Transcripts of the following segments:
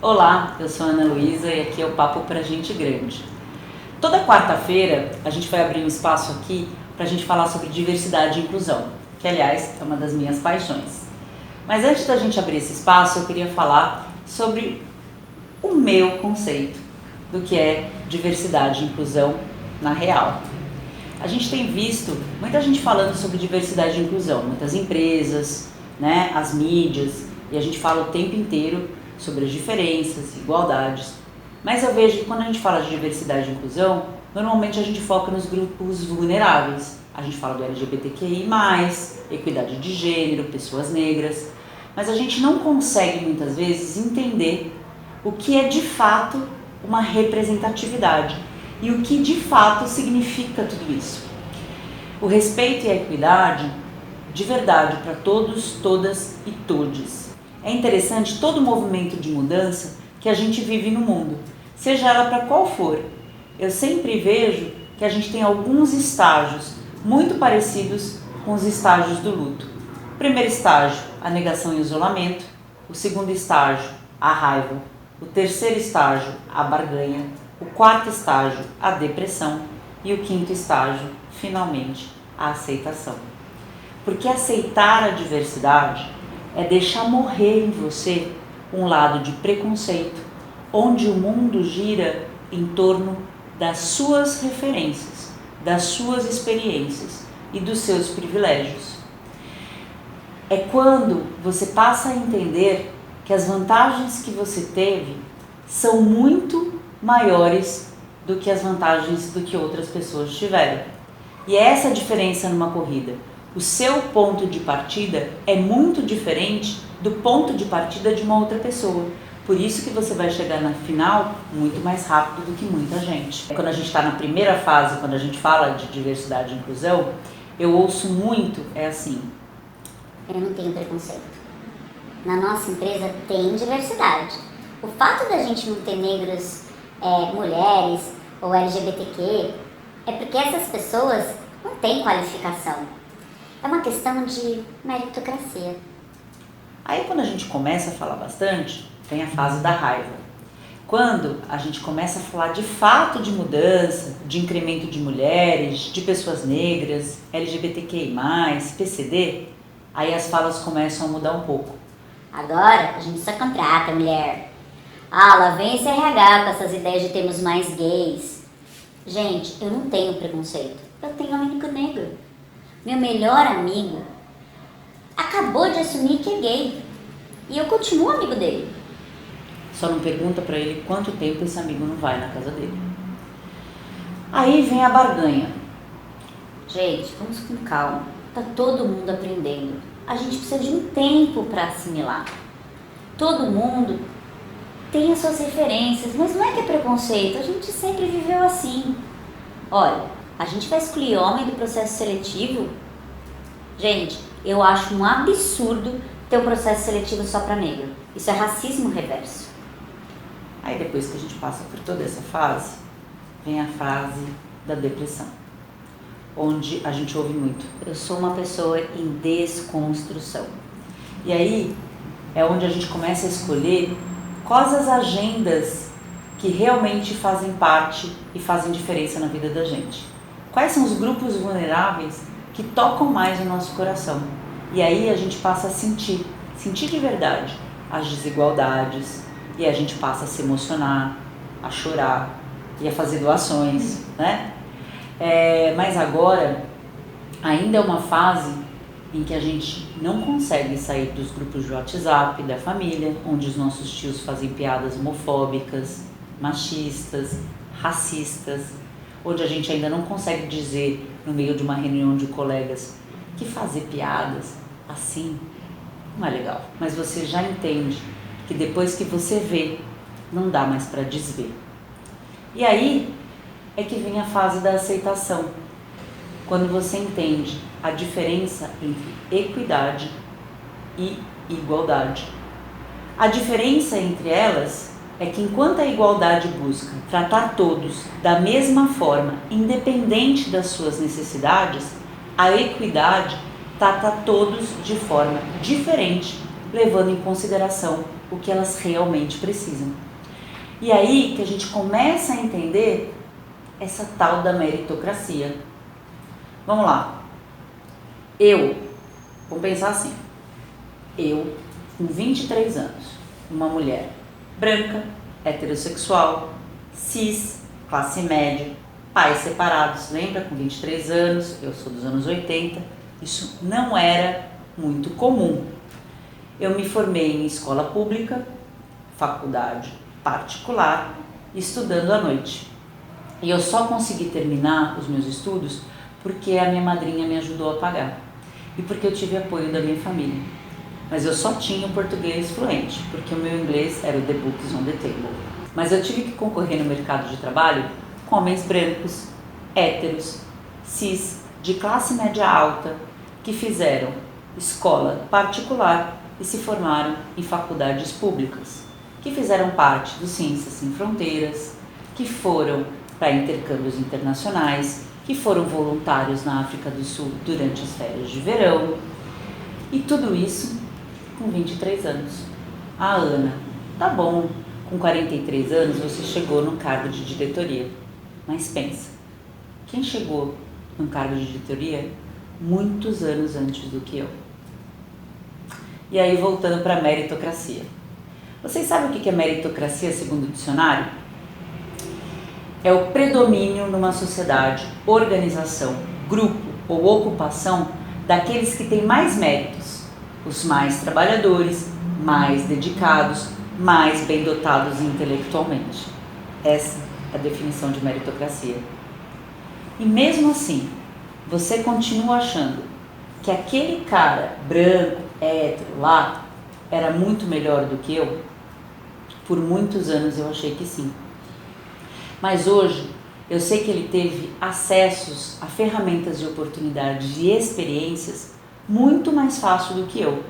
Olá, eu sou a Ana Luísa e aqui é o Papo pra Gente Grande. Toda quarta-feira a gente vai abrir um espaço aqui para a gente falar sobre diversidade e inclusão, que aliás é uma das minhas paixões. Mas antes da gente abrir esse espaço, eu queria falar sobre o meu conceito do que é diversidade e inclusão na real. A gente tem visto muita gente falando sobre diversidade e inclusão, muitas empresas, né, as mídias, e a gente fala o tempo inteiro sobre as diferenças, igualdades. Mas eu vejo que quando a gente fala de diversidade e inclusão, normalmente a gente foca nos grupos vulneráveis. A gente fala do LGBTQI+, equidade de gênero, pessoas negras, mas a gente não consegue muitas vezes entender o que é de fato uma representatividade e o que de fato significa tudo isso. O respeito e a equidade de verdade para todos, todas e todes. É interessante todo o movimento de mudança que a gente vive no mundo, seja ela para qual for. Eu sempre vejo que a gente tem alguns estágios muito parecidos com os estágios do luto. O primeiro estágio, a negação e o isolamento. O segundo estágio, a raiva. O terceiro estágio, a barganha. O quarto estágio, a depressão. E o quinto estágio, finalmente, a aceitação. Porque aceitar a diversidade é deixar morrer em você um lado de preconceito, onde o mundo gira em torno das suas referências, das suas experiências e dos seus privilégios. É quando você passa a entender que as vantagens que você teve são muito maiores do que as vantagens do que outras pessoas tiveram. E é essa a diferença numa corrida. O seu ponto de partida é muito diferente do ponto de partida de uma outra pessoa. Por isso que você vai chegar na final muito mais rápido do que muita gente. Quando a gente está na primeira fase, quando a gente fala de diversidade e inclusão, eu ouço muito, é assim: eu não tenho preconceito. Na nossa empresa tem diversidade. O fato da gente não ter negros, mulheres ou LGBTQ é porque essas pessoas não têm qualificação. É uma questão de meritocracia. Aí quando a gente começa a falar bastante, vem a fase da raiva. Quando a gente começa a falar de fato de mudança, de incremento de mulheres, de pessoas negras, LGBTQI+, PCD, aí as falas começam a mudar um pouco. Agora a gente só contrata mulher. Ah, lá vem esse RH com essas ideias de termos mais gays. Gente, eu não tenho preconceito. Eu tenho amigo negro. Meu melhor amigo acabou de assumir que é gay. E eu continuo amigo dele. Só não pergunta pra ele quanto tempo esse amigo não vai na casa dele. Aí vem a barganha. Gente, vamos com calma. Tá todo mundo aprendendo. A gente precisa de um tempo para assimilar. Todo mundo tem as suas referências, mas não é que é preconceito, a gente sempre viveu assim. Olha, a gente vai excluir homem do processo seletivo? Gente, eu acho um absurdo ter um processo seletivo só para negro. Isso é racismo reverso. Aí depois que a gente passa por toda essa fase, vem a fase da depressão, onde a gente ouve muito: eu sou uma pessoa em desconstrução. E aí é onde a gente começa a escolher quais as agendas que realmente fazem parte e fazem diferença na vida da gente. Quais são os grupos vulneráveis que tocam mais o nosso coração. E aí a gente passa a sentir de verdade as desigualdades, e a gente passa a se emocionar, a chorar e a fazer doações, né? Mas agora ainda é uma fase em que a gente não consegue sair dos grupos de WhatsApp, da família, onde os nossos tios fazem piadas homofóbicas, machistas, racistas, onde a gente ainda não consegue dizer no meio de uma reunião de colegas que fazer piadas assim não é legal. Mas você já entende que depois que você vê, não dá mais para desver. E aí é que vem a fase da aceitação, quando você entende a diferença entre equidade e igualdade. A diferença entre elas é que enquanto a igualdade busca tratar todos da mesma forma, independente das suas necessidades, a equidade trata todos de forma diferente, levando em consideração o que elas realmente precisam. E aí que a gente começa a entender essa tal da meritocracia. Vamos lá. Vamos pensar assim, eu com 23 anos, uma mulher branca, heterossexual, cis, classe média, pais separados, lembra? Com 23 anos, eu sou dos anos 80, isso não era muito comum. Eu me formei em escola pública, faculdade particular, estudando à noite. E eu só consegui terminar os meus estudos porque a minha madrinha me ajudou a pagar e porque eu tive apoio da minha família. Mas eu só tinha o português fluente, porque o meu inglês era o The Books on the Table. Mas eu tive que concorrer no mercado de trabalho com homens brancos, héteros, cis, de classe média alta, que fizeram escola particular e se formaram em faculdades públicas, que fizeram parte do Ciências Sem Fronteiras, que foram para intercâmbios internacionais, que foram voluntários na África do Sul durante as férias de verão, e tudo isso com 23 anos. Ah, Ana, tá bom, com 43 anos você chegou no cargo de diretoria, mas pensa, quem chegou no cargo de diretoria muitos anos antes do que eu? E aí, voltando para a meritocracia. Vocês sabem o que é meritocracia segundo o dicionário? É o predomínio numa sociedade, organização, grupo ou ocupação daqueles que têm mais méritos, os mais trabalhadores, mais dedicados, mais bem dotados intelectualmente. Essa é a definição de meritocracia. E mesmo assim, você continua achando que aquele cara branco, hétero lá, era muito melhor do que eu? Por muitos anos eu achei que sim. Mas hoje eu sei que ele teve acessos a ferramentas de oportunidades e experiências muito mais fácil do que eu.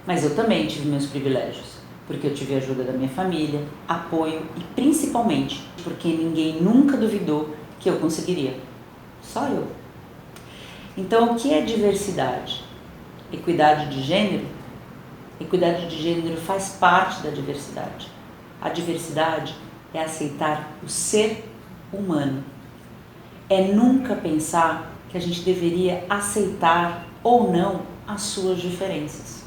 Mas eu também tive meus privilégios, porque eu tive a ajuda da minha família, apoio e principalmente porque ninguém nunca duvidou que eu conseguiria. Só eu. Então, o que é diversidade? Equidade de gênero? Equidade de gênero faz parte da diversidade. A diversidade é aceitar o ser humano. É nunca pensar que a gente deveria aceitar ou não as suas diferenças.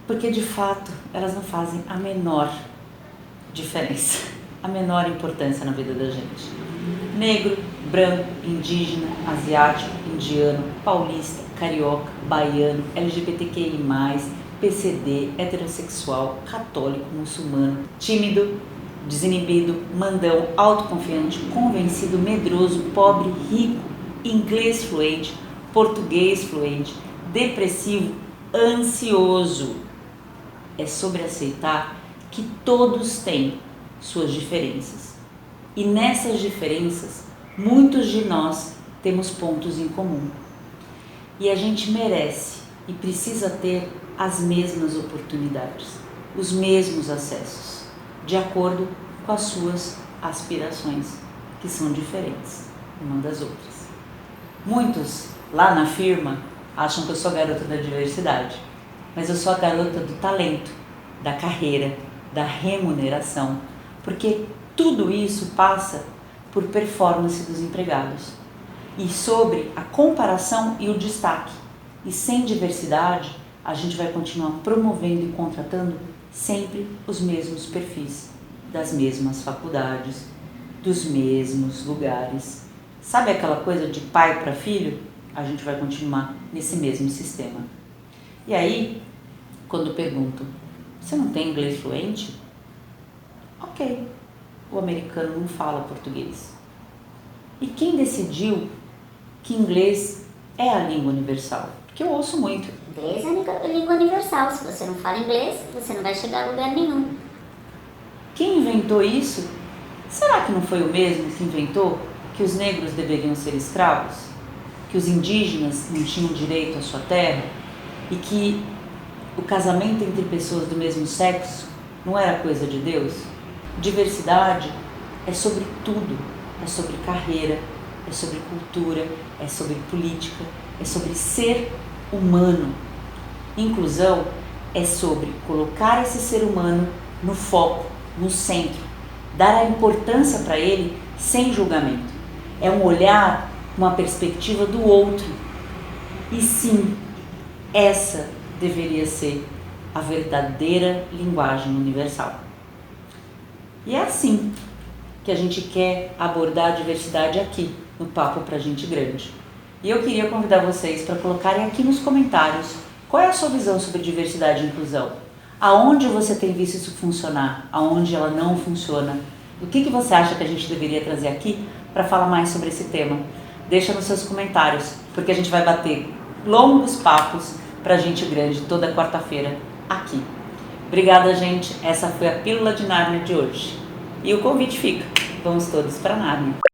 Porque, de fato, elas não fazem a menor diferença, a menor importância na vida da gente. Negro, branco, indígena, asiático, indiano, paulista, carioca, baiano, LGBTQI+, PCD, heterossexual, católico, muçulmano, tímido, desinibido, mandão, autoconfiante, convencido, medroso, pobre, rico, inglês fluente, português fluente, depressivo, ansioso. É sobre aceitar que todos têm suas diferenças. E nessas diferenças, muitos de nós temos pontos em comum. E a gente merece e precisa ter as mesmas oportunidades, os mesmos acessos, de acordo com as suas aspirações, que são diferentes uma das outras. Muitos lá na firma acham que eu sou a garota da diversidade, mas eu sou a garota do talento, da carreira, da remuneração, porque tudo isso passa por performance dos empregados e sobre a comparação e o destaque. E sem diversidade, a gente vai continuar promovendo e contratando sempre os mesmos perfis, das mesmas faculdades, dos mesmos lugares. Sabe aquela coisa de pai para filho? A gente vai continuar nesse mesmo sistema. E aí, quando pergunto, você não tem inglês fluente? Ok, o americano não fala português. E quem decidiu que inglês é a língua universal? Porque eu ouço muito. Inglês é a língua universal. Se você não fala inglês, você não vai chegar a lugar nenhum. Quem inventou isso? Será que não foi o mesmo que inventou que os negros deveriam ser escravos? Que os indígenas não tinham direito à sua terra? E que o casamento entre pessoas do mesmo sexo não era coisa de Deus? Diversidade é sobre tudo. É sobre carreira, é sobre cultura, é sobre política, é sobre ser humano. Inclusão é sobre colocar esse ser humano no foco, no centro, dar a importância para ele sem julgamento. É um olhar, uma perspectiva do outro. E sim, essa deveria ser a verdadeira linguagem universal. E é assim que a gente quer abordar a diversidade aqui no Papo Pra Gente Grande. E eu queria convidar vocês para colocarem aqui nos comentários qual é a sua visão sobre diversidade e inclusão. Aonde você tem visto isso funcionar? Aonde ela não funciona? O que você acha que a gente deveria trazer aqui para falar mais sobre esse tema? Deixa nos seus comentários, porque a gente vai bater longos papos pra gente grande toda quarta-feira aqui. Obrigada, gente. Essa foi a Pílula de Nárnia de hoje. E o convite fica. Vamos todos para Nárnia.